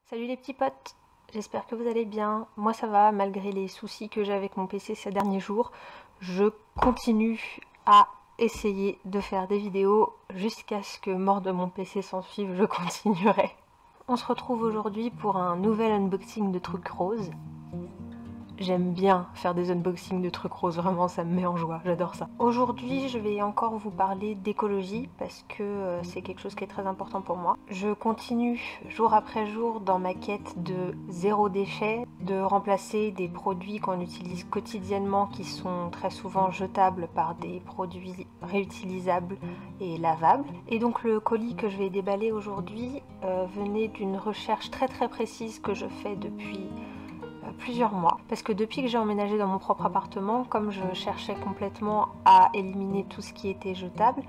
Salut les petits potes, j'espère que vous allez bien. Moi ça va, malgré les soucis que j'ai avec mon PC ces derniers jours. Je continue à essayer de faire des vidéos jusqu'à ce que, mort de mon PC s'en suive, je continuerai. On se retrouve aujourd'hui pour un nouvel unboxing de trucs roses. J'aime bien faire des unboxings de trucs roses, vraiment ça me met en joie, j'adore ça. Aujourd'hui je vais encore vous parler d'écologie parce que c'est quelque chose qui est très important pour moi. Je continue jour après jour dans ma quête de zéro déchet, de remplacer des produits qu'on utilise quotidiennement qui sont très souvent jetables par des produits réutilisables et lavables. Et donc le colis que je vais déballer aujourd'hui venait d'une recherche très précise que je fais depuis plusieurs mois, parce que depuis que j'ai emménagé dans mon propre appartement, comme je cherchais complètement à éliminer tout ce qui était jetable,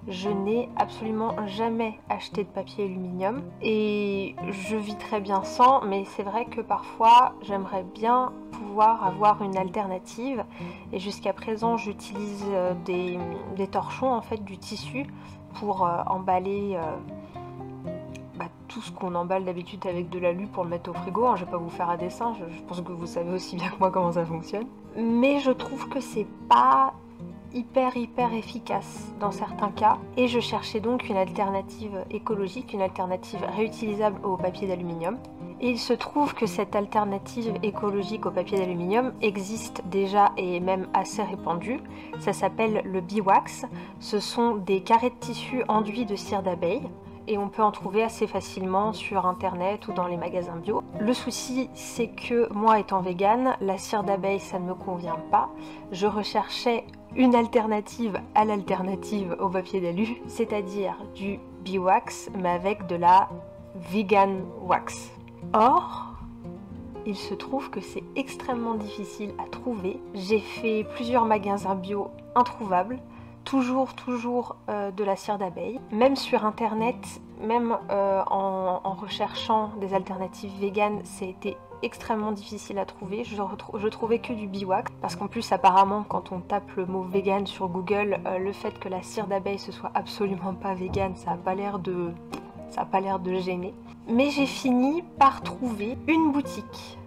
je n'ai absolument jamais acheté de papier aluminium et je vis très bien sans, mais c'est vrai que parfois j'aimerais bien pouvoir avoir une alternative et jusqu'à présent j'utilise des torchons, en fait du tissu pour emballer tout ce qu'on emballe d'habitude avec de l'alu pour le mettre au frigo, hein, je vais pas vous faire à dessin, je pense que vous savez aussi bien que moi comment ça fonctionne. Mais je trouve que c'est pas hyper efficace dans certains cas et je cherchais donc une alternative écologique, une alternative réutilisable au papier d'aluminium. Et il se trouve que cette alternative écologique au papier d'aluminium existe déjà et est même assez répandue. Ça s'appelle le Beeswax. Ce sont des carrés de tissu enduits de cire d'abeille et on peut en trouver assez facilement sur internet ou dans les magasins bio. Le souci, c'est que moi étant végane, la cire d'abeille ça ne me convient pas. Je recherchais une alternative à l'alternative au papier d'alu, c'est-à-dire du Beeswax mais avec de la vegan wax. Or, il se trouve que c'est extrêmement difficile à trouver. J'ai fait plusieurs magasins bio introuvables, toujours de la cire d'abeille. Même sur internet, même en recherchant des alternatives véganes, c'était extrêmement difficile à trouver. Je trouvais que du Beeswax, parce qu'en plus apparemment quand on tape le mot vegan sur Google, le fait que la cire d'abeille ce soit absolument pas vegan, ça a pas l'air de gêner. Mais j'ai fini par trouver une boutique,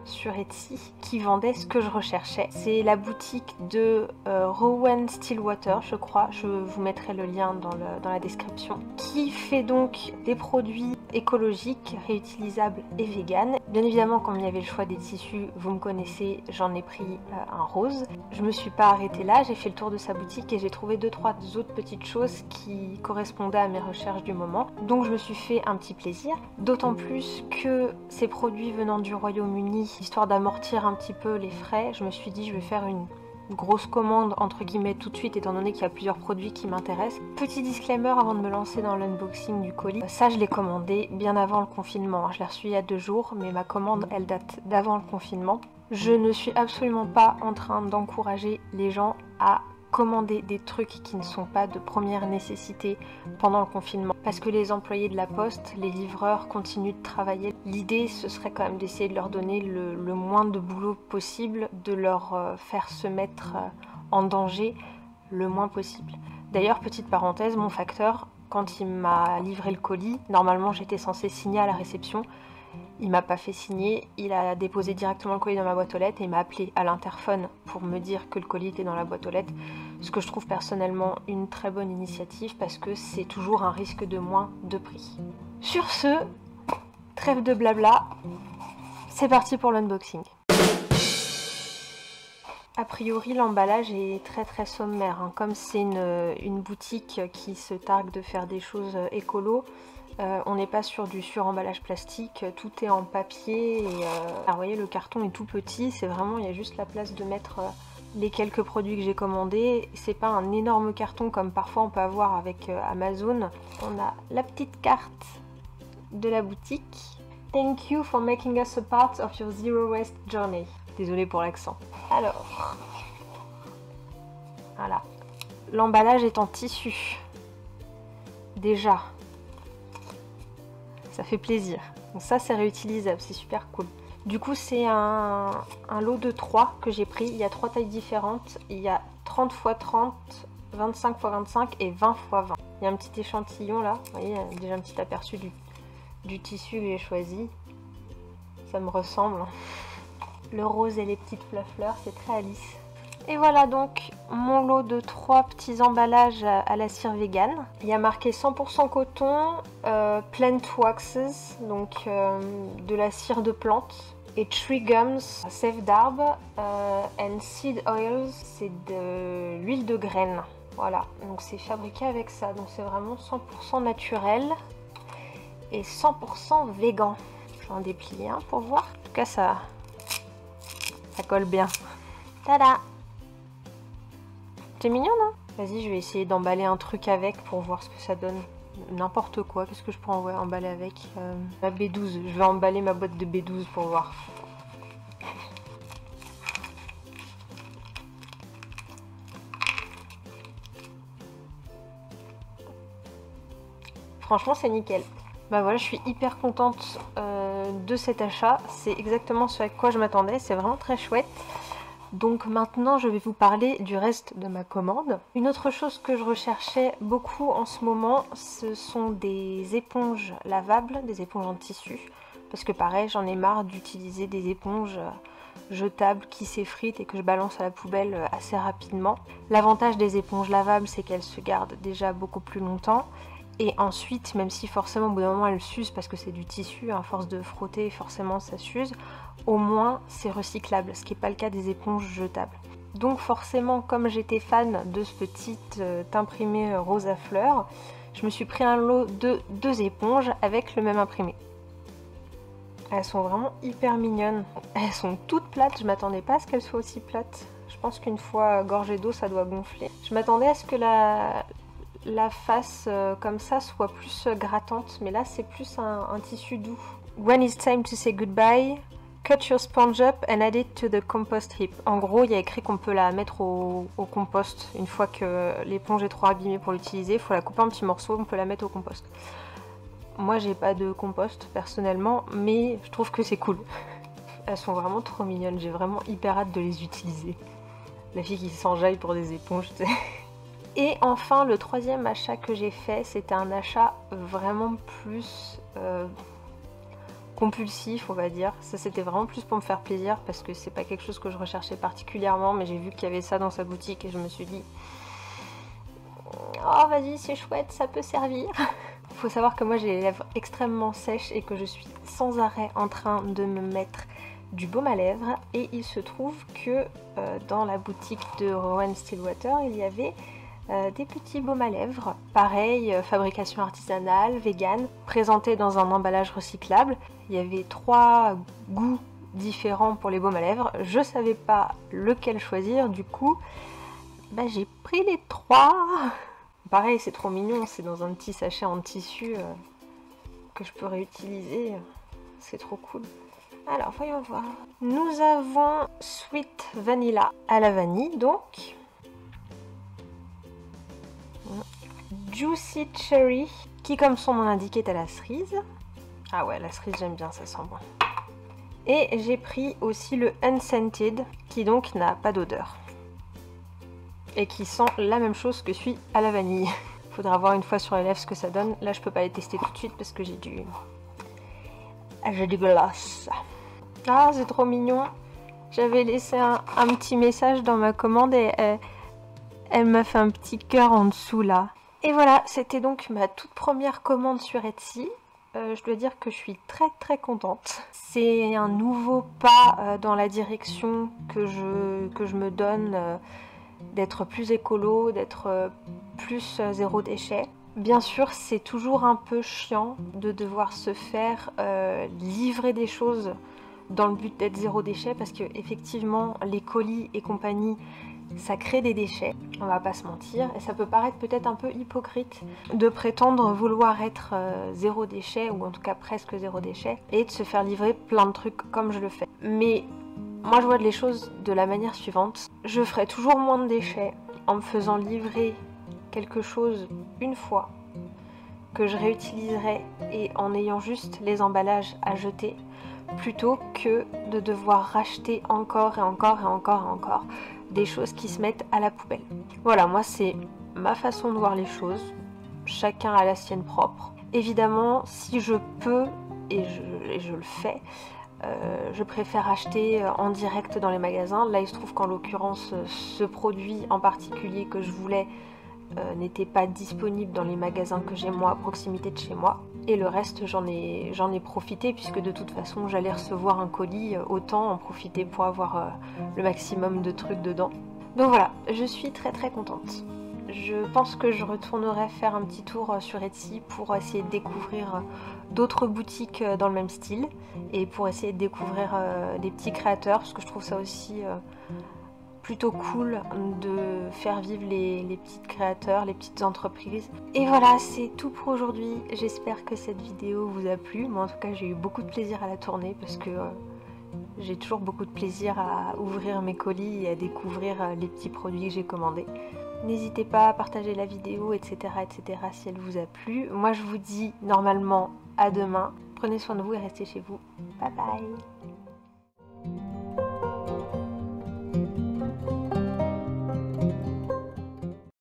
sur Etsy, qui vendait ce que je recherchais. C'est la boutique de Rowan Stillwater, je crois, je vous mettrai le lien dans la description, qui fait donc des produits écologiques, réutilisables et véganes. Bien évidemment, comme il y avait le choix des tissus, vous me connaissez, j'en ai pris un rose. Je me suis pas arrêtée là, j'ai fait le tour de sa boutique et j'ai trouvé 2-3 autres petites choses qui correspondaient à mes recherches du moment. Donc je me suis fait un petit plaisir, d'autant plus que ces produits venant du Royaume-Uni, histoire d'amortir un petit peu les frais, je me suis dit je vais faire une grosse commande entre guillemets tout de suite étant donné qu'il y a plusieurs produits qui m'intéressent. Petit disclaimer avant de me lancer dans l'unboxing du colis, ça je l'ai commandé bien avant le confinement, je l'ai reçu il y a 2 jours mais ma commande elle date d'avant le confinement. Je ne suis absolument pas en train d'encourager les gens à commander des trucs qui ne sont pas de première nécessité pendant le confinement parce que les employés de la poste, les livreurs continuent de travailler. L'idée ce serait quand même d'essayer de leur donner le moins de boulot possible, de leur faire se mettre en danger le moins possible. D'ailleurs, petite parenthèse, mon facteur, quand il m'a livré le colis, normalement j'étais censée signer à la réception. Il m'a pas fait signer, il a déposé directement le colis dans ma boîte aux lettres et il m'a appelé à l'interphone pour me dire que le colis était dans la boîte aux lettres. Ce que je trouve personnellement une très bonne initiative parce que c'est toujours un risque de moins de prix. Sur ce, trêve de blabla, c'est parti pour l'unboxing. A priori, l'emballage est très sommaire, hein. Comme c'est une boutique qui se targue de faire des choses écolo, on n'est pas sur du suremballage plastique, tout est en papier et alors, vous voyez le carton est tout petit, c'est vraiment, il y a juste la place de mettre les quelques produits que j'ai commandés. C'est pas un énorme carton comme parfois on peut avoir avec Amazon. On a la petite carte de la boutique. Thank you for making us a part of your zero waste journey. Désolée pour l'accent. Alors, voilà. L'emballage est en tissu. Déjà. Ça fait plaisir. Donc ça c'est réutilisable, c'est super cool. Du coup c'est un lot de 3 que j'ai pris. Il y a 3 tailles différentes. Il y a 30 x 30, 25 x 25 et 20 x 20. Il y a un petit échantillon là. Vous voyez, il y a déjà un petit aperçu du tissu que j'ai choisi. Ça me ressemble. Le rose et les petites fleurs, c'est très Alice. Et voilà donc mon lot de 3 petits emballages à la cire vegan. Il y a marqué 100% coton, plant waxes, donc de la cire de plante, et tree gums, sève d'arbre, and seed oils, c'est de l'huile de graines. Voilà, donc c'est fabriqué avec ça, donc c'est vraiment 100% naturel et 100% vegan. Je vais en déplier un pour voir. En tout cas, ça colle bien. Tada! C'est mignon, non? Vas-y, je vais essayer d'emballer un truc avec pour voir ce que ça donne. N'importe quoi, qu'est-ce que je pourrais emballer avec? La B12, je vais emballer ma boîte de B12 pour voir. Franchement, c'est nickel. Bah voilà, je suis hyper contente de cet achat. C'est exactement ce à quoi je m'attendais. C'est vraiment très chouette. Donc maintenant, je vais vous parler du reste de ma commande. Une autre chose que je recherchais beaucoup en ce moment, ce sont des éponges lavables, des éponges en tissu. Parce que pareil, j'en ai marre d'utiliser des éponges jetables qui s'effritent et que je balance à la poubelle assez rapidement. L'avantage des éponges lavables, c'est qu'elles se gardent déjà beaucoup plus longtemps. Et ensuite, même si forcément au bout d'un moment elles s'usent parce que c'est du tissu, à force de frotter forcément ça s'use, au moins c'est recyclable, ce qui n'est pas le cas des éponges jetables. Donc forcément, comme j'étais fan de ce petit imprimé rose à fleurs, je me suis pris un lot de 2 éponges avec le même imprimé. Elles sont vraiment hyper mignonnes. Elles sont toutes plates, je m'attendais pas à ce qu'elles soient aussi plates. Je pense qu'une fois gorgée d'eau ça doit gonfler. Je m'attendais à ce que la face comme ça soit plus grattante, mais là c'est plus un tissu doux. When it's time to say goodbye, cut your sponge up and add it to the compost heap. En gros, il y a écrit qu'on peut la mettre au compost. Une fois que l'éponge est trop abîmée pour l'utiliser, il faut la couper en petits morceaux, on peut la mettre au compost. Moi j'ai pas de compost personnellement, mais je trouve que c'est cool. Elles sont vraiment trop mignonnes, j'ai vraiment hyper hâte de les utiliser. La fille qui s'enjaille pour des éponges, tu sais. Et enfin, le troisième achat que j'ai fait, c'était un achat vraiment plus compulsif, on va dire. Ça, c'était vraiment plus pour me faire plaisir parce que c'est pas quelque chose que je recherchais particulièrement, mais j'ai vu qu'il y avait ça dans sa boutique et je me suis dit oh vas-y, c'est chouette, ça peut servir. Il faut savoir que moi j'ai les lèvres extrêmement sèches et que je suis sans arrêt en train de me mettre du baume à lèvres, et il se trouve que dans la boutique de Rowan Stillwater, il y avait des petits baumes à lèvres, pareil, fabrication artisanale, vegan, présentés dans un emballage recyclable. Il y avait 3 goûts différents pour les baumes à lèvres. Je savais pas lequel choisir, du coup, bah, j'ai pris les 3. Pareil, c'est trop mignon, c'est dans un petit sachet en tissu que je peux réutiliser. C'est trop cool. Alors, voyons voir. Nous avons Sweet Vanilla à la vanille, donc. Juicy Cherry, qui comme son nom l'indique est à la cerise. Ah ouais, la cerise j'aime bien, ça sent bon. Et j'ai pris aussi le Unscented, qui donc n'a pas d'odeur. Et qui sent la même chose que celui à la vanille. Faudra voir une fois sur les lèvres ce que ça donne. Là je peux pas les tester tout de suite parce que j'ai du glace. Ah, c'est trop mignon. J'avais laissé un petit message dans ma commande et elle m'a fait un petit cœur en dessous là. Et voilà, c'était donc ma toute première commande sur Etsy. Je dois dire que je suis très contente. C'est un nouveau pas dans la direction que je me donne d'être plus écolo, d'être plus zéro déchet. Bien sûr, c'est toujours un peu chiant de devoir se faire livrer des choses dans le but d'être zéro déchet, parce que effectivement les colis et compagnie, ça crée des déchets, on va pas se mentir, et ça peut paraître peut-être un peu hypocrite de prétendre vouloir être zéro déchet, ou en tout cas presque zéro déchet, et de se faire livrer plein de trucs comme je le fais. Mais moi je vois les choses de la manière suivante: je ferai toujours moins de déchets en me faisant livrer quelque chose une fois que je réutiliserai et en ayant juste les emballages à jeter, plutôt que de devoir racheter encore et encore et encore et encore des choses qui se mettent à la poubelle. Voilà, moi c'est ma façon de voir les choses, chacun a la sienne propre. Évidemment, si je peux, et je le fais, je préfère acheter en direct dans les magasins. Là il se trouve qu'en l'occurrence ce produit en particulier que je voulais n'était pas disponible dans les magasins que j'ai moi à proximité de chez moi, et le reste j'en ai profité puisque de toute façon j'allais recevoir un colis, autant en profiter pour avoir le maximum de trucs dedans. Donc voilà, je suis très contente. Je pense que je retournerai faire un petit tour sur Etsy pour essayer de découvrir d'autres boutiques dans le même style et pour essayer de découvrir des petits créateurs, parce que je trouve ça aussi plutôt cool de faire vivre les petits créateurs, les petites entreprises. Et voilà, c'est tout pour aujourd'hui. J'espère que cette vidéo vous a plu. Moi en tout cas j'ai eu beaucoup de plaisir à la tourner parce que j'ai toujours beaucoup de plaisir à ouvrir mes colis et à découvrir les petits produits que j'ai commandés. N'hésitez pas à partager la vidéo, etc. si elle vous a plu. Moi je vous dis normalement à demain. Prenez soin de vous et restez chez vous. Bye bye.